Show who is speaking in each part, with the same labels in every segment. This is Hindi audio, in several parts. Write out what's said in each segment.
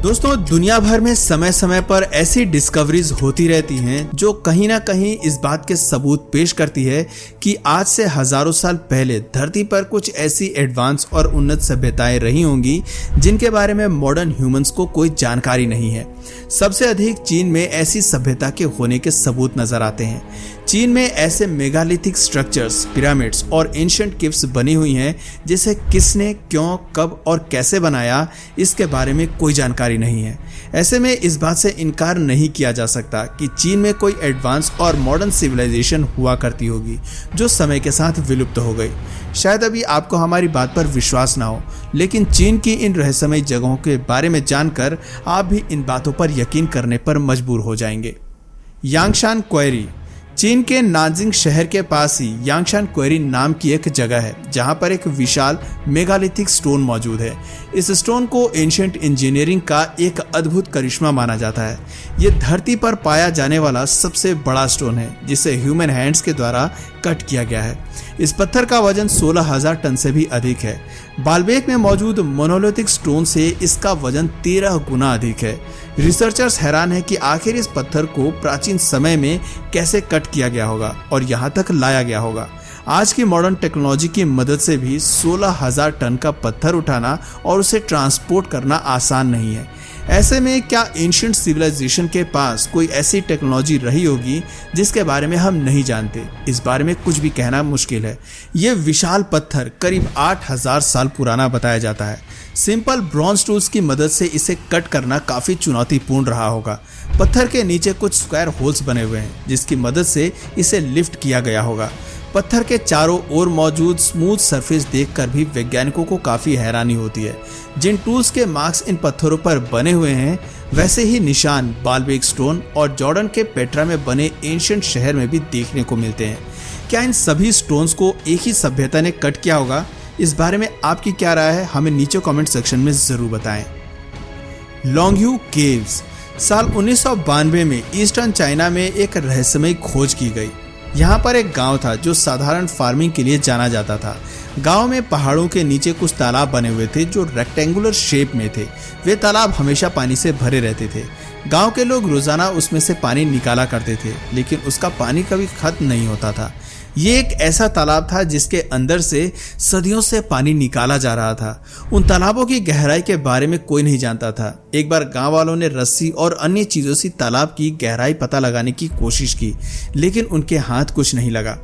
Speaker 1: दोस्तों, दुनिया भर में समय समय पर ऐसी डिस्कवरीज होती रहती हैं जो कहीं ना कहीं इस बात के सबूत पेश करती है कि आज से हजारों साल पहले धरती पर कुछ ऐसी एडवांस और उन्नत सभ्यताएं रही होंगी जिनके बारे में मॉडर्न ह्यूमंस को कोई जानकारी नहीं है। सबसे अधिक चीन में ऐसी सभ्यता के होने के सबूत नजर आते हैं। चीन में ऐसे मेगालिथिक स्ट्रक्चर्स, पिरामिड्स और एंशिएंट केव्स बनी हुई हैं जिसे किसने, क्यों, कब और कैसे बनाया इसके बारे में कोई जानकारी नहीं है। ऐसे में इस बात से इनकार नहीं किया जा सकता कि चीन में कोई एडवांस और मॉडर्न सिविलाइजेशन हुआ करती होगी जो समय के साथ विलुप्त हो गई। शायद अभी आपको हमारी बात पर विश्वास ना हो, लेकिन चीन की इन रहस्यमयी जगहों के बारे में जानकर आप भी इन बातों पर यकीन करने पर मजबूर हो जाएंगे। Yangshan query. चीन के नानजिंग शहर के पास ही यांगशान क्वेरी नाम की एक जगह है जहां पर एक विशाल मेगालिथिक स्टोन मौजूद है। इस स्टोन को एंशिएंट इंजीनियरिंग का एक अद्भुत करिश्मा माना जाता है। ये धरती पर पाया जाने वाला सबसे बड़ा स्टोन है जिसे ह्यूमन हैंड्स के द्वारा कट किया गया है। इस पत्थर का वजन 16,000 टन से भी अधिक है। बाल्बेक में मौजूद मोनोलिथिक स्टोन से इसका वजन 13 गुना अधिक है। रिसर्चर्स हैरान है कि आखिर इस पत्थर को प्राचीन समय में कैसे कट किया गया होगा और यहाँ तक लाया गया होगा। आज की मॉडर्न टेक्नोलॉजी की मदद से भी 16,000 टन का पत्थर उठाना और उसे ट्रांसपोर्ट करना आसान नहीं है। ऐसे में क्या एंशिएंट सिविलाइजेशन के पास कोई ऐसी टेक्नोलॉजी रही होगी जिसके बारे में हम नहीं जानते? इस बारे में कुछ भी कहना मुश्किल है। ये विशाल पत्थर करीब 8,000 साल पुराना बताया जाता है। सिंपल ब्रॉन्ज टूल्स की मदद से इसे कट करना काफी चुनौतीपूर्ण रहा होगा। पत्थर के नीचे कुछ स्क्वायर होल्स बने हुए हैं जिसकी मदद से इसे लिफ्ट किया गया होगा। पत्थर के चारों ओर मौजूद स्मूथ सरफेस देखकर भी वैज्ञानिकों को काफी हैरानी होती है। जिन टूल्स के मार्क्स इन पत्थरों पर बने हुए हैं वैसे ही निशान बाल्बेक स्टोन और जॉर्डन के पेट्रा में बने एंशिएंट शहर में भी देखने को मिलते हैं। क्या इन सभी स्टोन्स को एक ही सभ्यता ने कट किया होगा? इस बारे में आपकी क्या राय है? हमें नीचे कमेंट सेक्शन में जरूर बताएं। लॉन्गयू केव्स। साल 1992 में ईस्टर्न चाइना में एक रहस्यमयी खोज की गई। यहाँ पर एक गांव था जो साधारण फार्मिंग के लिए जाना जाता था। गांव में पहाड़ों के नीचे कुछ तालाब बने हुए थे जो रेक्टेंगुलर शेप में थे। वे तालाब हमेशा पानी से भरे रहते थे। गांव के लोग रोजाना उसमें से पानी निकाला करते थे, लेकिन उसका पानी कभी खत्म नहीं होता था। ये एक ऐसा तालाब था जिसके अंदर से सदियों से पानी निकाला जा रहा था। उन तालाबों की गहराई के बारे में कोई नहीं जानता था। एक बार गांव वालों ने रस्सी और अन्य चीजों से तालाब की गहराई पता लगाने की कोशिश की, लेकिन उनके हाथ कुछ नहीं लगा।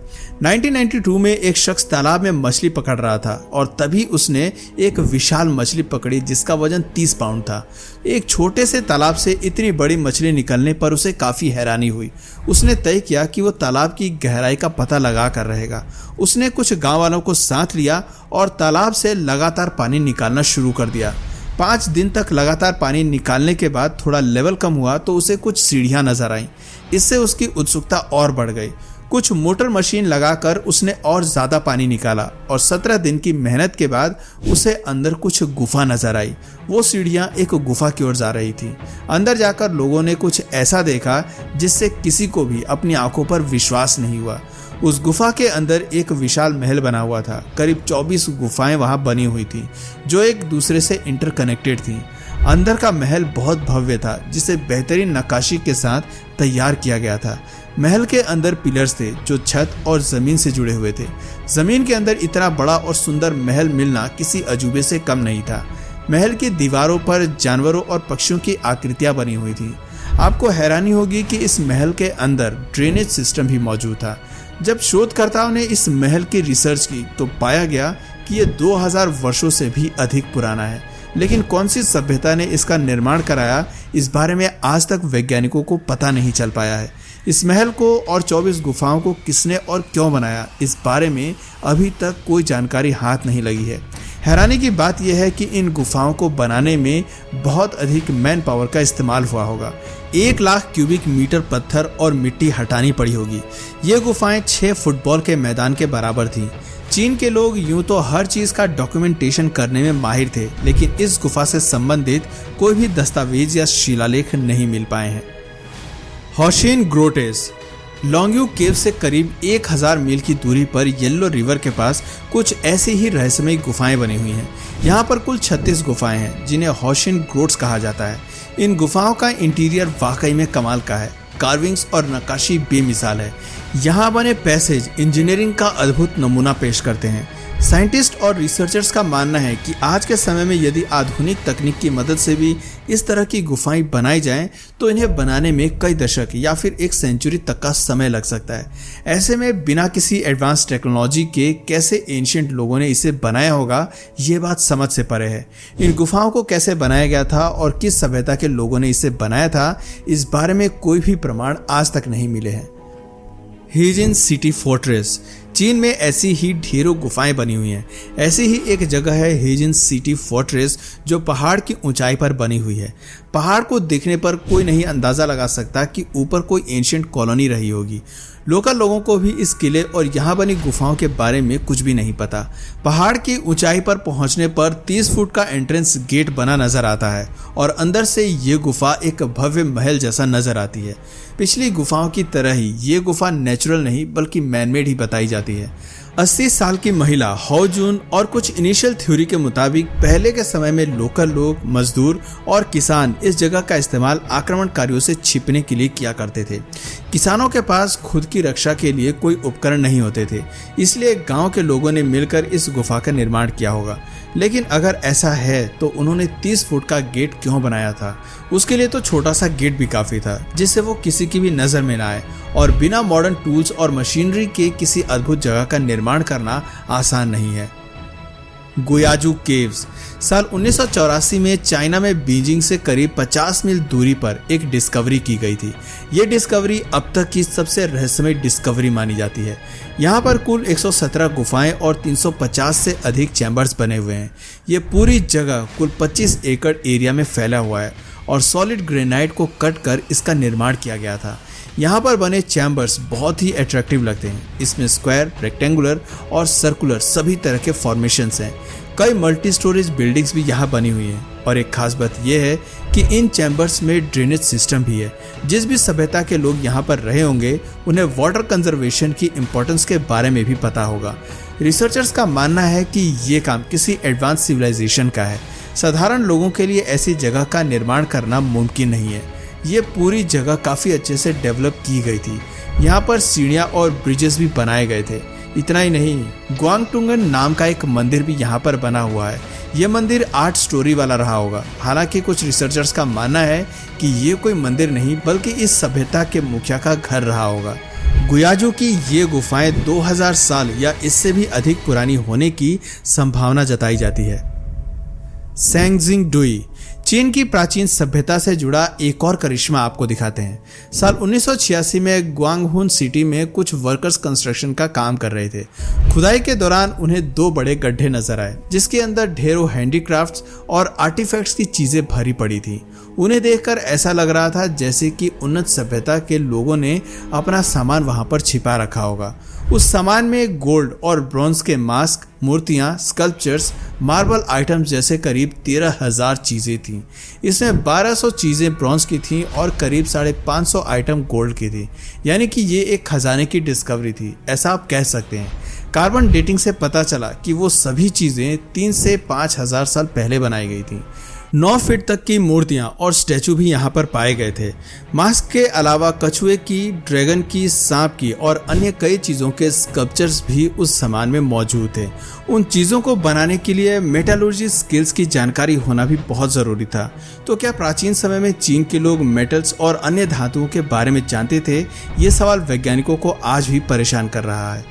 Speaker 1: 1992 में एक शख्स तालाब में मछली पकड़ रहा था और तभी उसने एक विशाल मछली पकड़ी जिसका वजन 30 पाउंड था। एक छोटे से तालाब से इतनी बड़ी मछली निकलने पर उसे काफी हैरानी हुई। उसने तय किया कि वो तालाब की गहराई का पता लगा कर रहेगा। उसने कुछ गांव वालों को साथ लिया और तालाब से लगातार पानी निकालना शुरू कर दिया। 5 दिन तक लगातार पानी निकालने के बाद थोड़ा लेवल कम हुआ तो उसे कुछ सीढ़ियां नजर आईं। इससे उसकी उत्सुकता और बढ़ गई। कुछ मोटर मशीन लगाकर उसने और ज्यादा पानी निकाला और 17 दिन की मेहनत के बाद उसे अंदर कुछ गुफा नजर आई। वो सीढ़ियां एक गुफा की ओर जा रही थी। अंदर जाकर लोगों ने कुछ ऐसा देखा जिससे किसी को भी अपनी आंखों पर विश्वास नहीं हुआ। उस गुफा के अंदर एक विशाल महल बना हुआ था। करीब 24 गुफाएं वहां बनी हुई थी जो एक दूसरे से इंटरकनेक्टेड थी। अंदर का महल बहुत भव्य था जिसे बेहतरीन नक्काशी के साथ तैयार किया गया था। महल के अंदर पिलर्स थे जो छत और जमीन से जुड़े हुए थे। जमीन के अंदर इतना बड़ा और सुंदर महल मिलना किसी अजूबे से कम नहीं था। महल की दीवारों पर जानवरों और पक्षियों की आकृतियां बनी हुई थी। आपको हैरानी होगी कि इस महल के अंदर ड्रेनेज सिस्टम भी मौजूद था। जब शोधकर्ताओं ने इस महल की रिसर्च की तो पाया गया कि ये 2000 वर्षों से भी अधिक पुराना है। लेकिन कौन सी सभ्यता ने इसका निर्माण कराया, इस बारे में आज तक वैज्ञानिकों को पता नहीं चल पाया है। इस महल को और 24 गुफाओं को किसने और क्यों बनाया, इस बारे में अभी तक कोई जानकारी हाथ नहीं लगी है। हैरानी की बात यह है कि इन गुफाओं को बनाने में बहुत अधिक मैन पावर का इस्तेमाल हुआ होगा। 1 लाख क्यूबिक मीटर पत्थर और मिट्टी हटानी पड़ी होगी। ये गुफाएं 6 फुटबॉल के मैदान के बराबर थीं। चीन के लोग यूं तो हर चीज का डॉक्यूमेंटेशन करने में माहिर थे, लेकिन इस गुफा से संबंधित कोई भी दस्तावेज या शिलालेख नहीं मिल पाए हैं। होशिन ग्रोटेस। लॉन्ग्यू केव से करीब 1000 मील की दूरी पर येलो रिवर के पास कुछ ऐसी ही रहस्यमयी गुफाएं बनी हुई हैं। यहाँ पर कुल 36 गुफाएं हैं जिन्हें हॉशिन ग्रोट्स कहा जाता है। इन गुफाओं का इंटीरियर वाकई में कमाल का है। कार्विंग्स और नक्काशी बेमिसाल है। यहाँ बने पैसेज इंजीनियरिंग का अद्भुत नमूना पेश करते हैं। साइंटिस्ट और रिसर्चर्स का मानना है कि आज के समय में यदि आधुनिक तकनीक की मदद से भी इस तरह की गुफाएं बनाई जाएं तो इन्हें बनाने में कई दशक या फिर 1 सेंचुरी तक का समय लग सकता है। ऐसे में बिना किसी एडवांस टेक्नोलॉजी के कैसे एंशिएंट लोगों ने इसे बनाया होगा, ये बात समझ से परे है। इन गुफाओं को कैसे बनाया गया था और किस सभ्यता के लोगों ने इसे बनाया था, इस बारे में कोई भी प्रमाण आज तक नहीं मिले हैं। हेजिन सिटी फोर्ट्रेस। चीन में ऐसी ही ढेरों गुफाएं बनी हुई हैं। ऐसी ही एक जगह है हेजिन सिटी फोर्ट्रेस जो पहाड़ की ऊंचाई पर बनी हुई है। पहाड़ को देखने पर कोई नहीं अंदाजा लगा सकता कि ऊपर कोई एंशिएंट कॉलोनी रही होगी। लोकल लोगों को भी इस किले और यहाँ बनी गुफाओं के बारे में कुछ भी नहीं पता। पहाड़ की ऊंचाई पर पहुंचने पर 30 फुट का एंट्रेंस गेट बना नजर आता है और अंदर से ये गुफा एक भव्य महल जैसा नजर आती है। पिछली गुफाओं की तरह ही ये गुफा नेचुरल नहीं बल्कि मैनमेड ही बताई जाती है। 80 साल की महिला हाउ जून और कुछ इनिशियल थ्योरी के मुताबिक पहले के समय में लोकल लोग, मजदूर और किसान इस जगह का इस्तेमाल आक्रमणकारियों से छिपने के लिए किया करते थे। किसानों के पास खुद की रक्षा के लिए कोई उपकरण नहीं होते थे, इसलिए गांव के लोगों ने मिलकर इस गुफा का निर्माण किया होगा। लेकिन अगर ऐसा है तो उन्होंने 30 फुट का गेट क्यों बनाया था? उसके लिए तो छोटा सा गेट भी काफी था जिससे वो किसी की भी नजर में ना आए, और बिना मॉडर्न टूल्स और मशीनरी के किसी अद्भुत जगह का निर्माण करना आसान नहीं है। गुयाजू केव्स। साल 1984 में चाइना में बीजिंग से करीब 50 मील दूरी पर एक डिस्कवरी की गई थी। ये डिस्कवरी अब तक की सबसे रहस्यमय डिस्कवरी मानी जाती है। यहाँ पर कुल 117 गुफाएं और 350 से अधिक चैम्बर्स बने हुए हैं। ये पूरी जगह कुल 25 एकड़ एरिया में फैला हुआ है और सॉलिड ग्रेनाइट को कट कर इसका निर्माण किया गया था। यहाँ पर बने चैम्बर्स बहुत ही अट्रैक्टिव लगते हैं। इसमें स्क्वायर, रेक्टेंगुलर और सर्कुलर सभी तरह के फॉर्मेशंस हैं। कई मल्टी स्टोरेज बिल्डिंग्स भी यहाँ बनी हुई हैं और एक खास बात यह है कि इन चैम्बर्स में ड्रेनेज सिस्टम भी है। जिस भी सभ्यता के लोग यहाँ पर रहे होंगे उन्हें वाटर कंजर्वेशन की इम्पोर्टेंस के बारे में भी पता होगा। रिसर्चर्स का मानना है कि ये काम किसी एडवांस सिविलाइजेशन का है। साधारण लोगों के लिए ऐसी जगह का निर्माण करना मुमकिन नहीं है। ये पूरी जगह काफ़ी अच्छे से डेवलप की गई थी। यहाँ पर सीढ़ियाँ और ब्रिजेस भी बनाए गए थे। इतना ही नहीं, ग्वांगटुंगन नाम का एक मंदिर भी यहाँ पर बना हुआ है। ये मंदिर 8 स्टोरी वाला रहा होगा। हालांकि कुछ रिसर्चर्स का मानना है कि ये कोई मंदिर नहीं बल्कि इस सभ्यता के मुखिया का घर रहा होगा। गुयाजू की ये गुफाएं 2000 साल या इससे भी अधिक पुरानी होने की संभावना जताई जाती है। सैंगजिंग डुई। चीन की प्राचीन सभ्यता से जुड़ा एक और करिश्मा आपको दिखाते हैं। साल 1986 में ग्वांगहुन सिटी में कुछ वर्कर्स कंस्ट्रक्शन का काम कर रहे थे। खुदाई के दौरान उन्हें 2 बड़े गड्ढे नजर आए जिसके अंदर ढेरों हैंडीक्राफ्ट्स और आर्टिफैक्ट्स की चीजें भरी पड़ी थी। उन्हें देखकर ऐसा लग रहा था जैसे कि उन्नत सभ्यता के लोगों ने अपना सामान वहां पर छिपा रखा होगा। उस सामान में गोल्ड और ब्रॉन्ज के मास्क, मूर्तियां, स्कल्पचर्स, मार्बल आइटम्स जैसे करीब 13,000 चीजें थीं। इसमें 1200 चीजें ब्रॉन्ज की थीं और करीब 550 आइटम गोल्ड की थी। यानी कि ये एक खजाने की डिस्कवरी थी, ऐसा आप कह सकते हैं। कार्बन डेटिंग से पता चला कि वो सभी चीजें 3 से 5,000 साल पहले बनाई गई थी। 9 फीट तक की मूर्तियां और स्टैचू भी यहाँ पर पाए गए थे। मास्क के अलावा कछुए की, ड्रैगन की, सांप की और अन्य कई चीज़ों के स्कल्पचर्स भी उस सामान में मौजूद थे। उन चीज़ों को बनाने के लिए मेटलर्जी स्किल्स की जानकारी होना भी बहुत ज़रूरी था। तो क्या प्राचीन समय में चीन के लोग मेटल्स और अन्य धातुओं के बारे में जानते थे? ये सवाल वैज्ञानिकों को आज भी परेशान कर रहा है।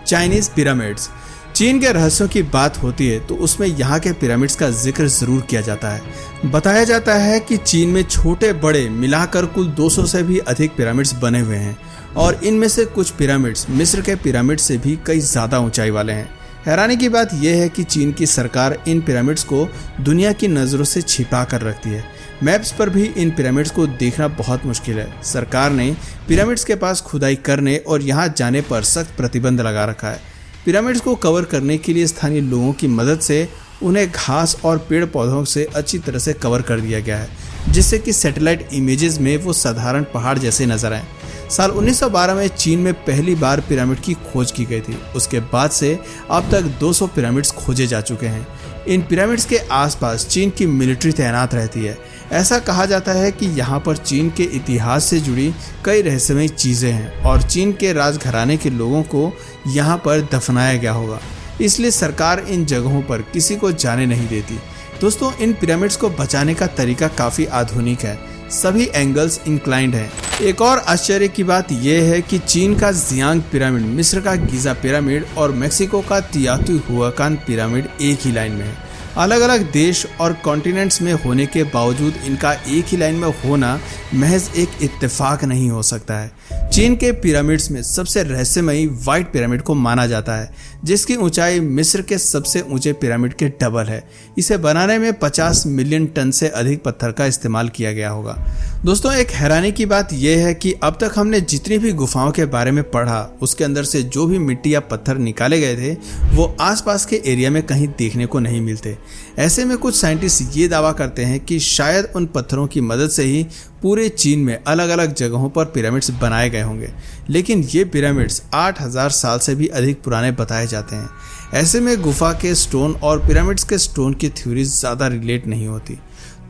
Speaker 1: Chinese pyramids. चीन के रहस्यों की बात होती है तो उसमें यहाँ के पिरामिड्स का जिक्र जरूर किया जाता है। बताया जाता है कि चीन में छोटे बड़े मिलाकर कुल 200 से भी अधिक पिरामिड्स बने हुए हैं और इनमें से कुछ पिरामिड्स मिस्र के पिरामिड से भी कई ज़्यादा ऊंचाई वाले हैं। हैरानी की बात यह है कि चीन की सरकार इन पिरामिड्स को दुनिया की नज़रों से छिपा कर रखती है। मैप्स पर भी इन पिरामिड्स को देखना बहुत मुश्किल है। सरकार ने पिरामिड्स के पास खुदाई करने और यहाँ जाने पर सख्त प्रतिबंध लगा रखा है। पिरामिड्स को कवर करने के लिए स्थानीय लोगों की मदद से उन्हें घास और पेड़ पौधों से अच्छी तरह से कवर कर दिया गया है जिससे कि सैटेलाइट इमेजेस में वो साधारण पहाड़ जैसे नजर आए। साल 1912 में चीन में पहली बार पिरामिड की खोज की गई थी। उसके बाद से अब तक 200 पिरामिड्स खोजे जा चुके हैं। इन पिरामिड्स के आसपास चीन की मिलिट्री तैनात रहती है। ऐसा कहा जाता है कि यहाँ पर चीन के इतिहास से जुड़ी कई रहस्यमयी चीज़ें हैं और चीन के राजघराने के लोगों को यहाँ पर दफनाया गया होगा, इसलिए सरकार इन जगहों पर किसी को जाने नहीं देती। दोस्तों, इन पिरामिड्स को बचाने का तरीका काफ़ी आधुनिक है। सभी एंगल्स इंक्लाइंड हैं। एक और आश्चर्य की बात यह है कि चीन का जियांग पिरामिड, मिस्र का गीज़ा पिरामिड और मेक्सिको का तियातिहुआकान पिरामिड एक ही लाइन में है। अलग अलग देश और कॉन्टिनेंट्स में होने के बावजूद इनका एक ही लाइन में होना महज एक इत्तेफाक नहीं हो सकता है। चीन के पिरामिड्स में सबसे रहस्यमयी व्हाइट पिरामिड को माना जाता है, जिसकी ऊंचाई मिस्र के सबसे ऊंचे पिरामिड के डबल है। इसे बनाने में 50 मिलियन टन से अधिक पत्थर का इस्तेमाल किया गया होगा। दोस्तों, एक हैरानी की बात यह है कि अब तक हमने जितनी भी गुफाओं के बारे में पढ़ा, उसके अंदर से जो भी मिट्टी या पत्थर निकाले गए थे वो आसपास के एरिया में कहीं देखने को नहीं मिलते। ऐसे में कुछ साइंटिस्ट ये दावा करते हैं कि शायद उन पत्थरों की मदद से ही पूरे चीन में अलग अलग जगहों पर पिरामिड्स बनाए गए होंगे, लेकिन ये पिरामिड्स 8000 साल से भी अधिक पुराने बताए जाते हैं। ऐसे में गुफा के स्टोन और पिरामिड्स के स्टोन की थ्योरी ज़्यादा रिलेट नहीं होती।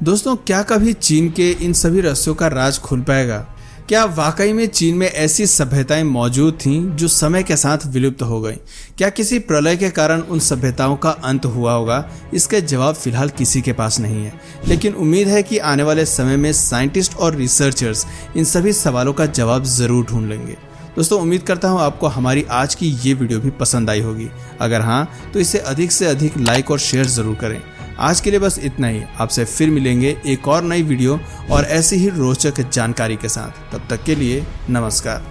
Speaker 1: दोस्तों, क्या कभी चीन के इन सभी रहस्यों का राज खुल पाएगा? क्या वाकई में चीन में ऐसी सभ्यताएं मौजूद थीं जो समय के साथ विलुप्त हो गईं? क्या किसी प्रलय के कारण उन सभ्यताओं का अंत हुआ होगा? इसके जवाब फिलहाल किसी के पास नहीं है, लेकिन उम्मीद है कि आने वाले समय में साइंटिस्ट और रिसर्चर्स इन सभी सवालों का जवाब जरूर ढूंढ लेंगे। दोस्तों, उम्मीद करता हूँ आपको हमारी आज की ये वीडियो भी पसंद आई होगी। अगर हाँ, तो इसे अधिक से अधिक लाइक और शेयर जरूर करें। आज के लिए बस इतना ही। आपसे फिर मिलेंगे एक और नई वीडियो और ऐसी ही रोचक जानकारी के साथ। तब तक के लिए नमस्कार।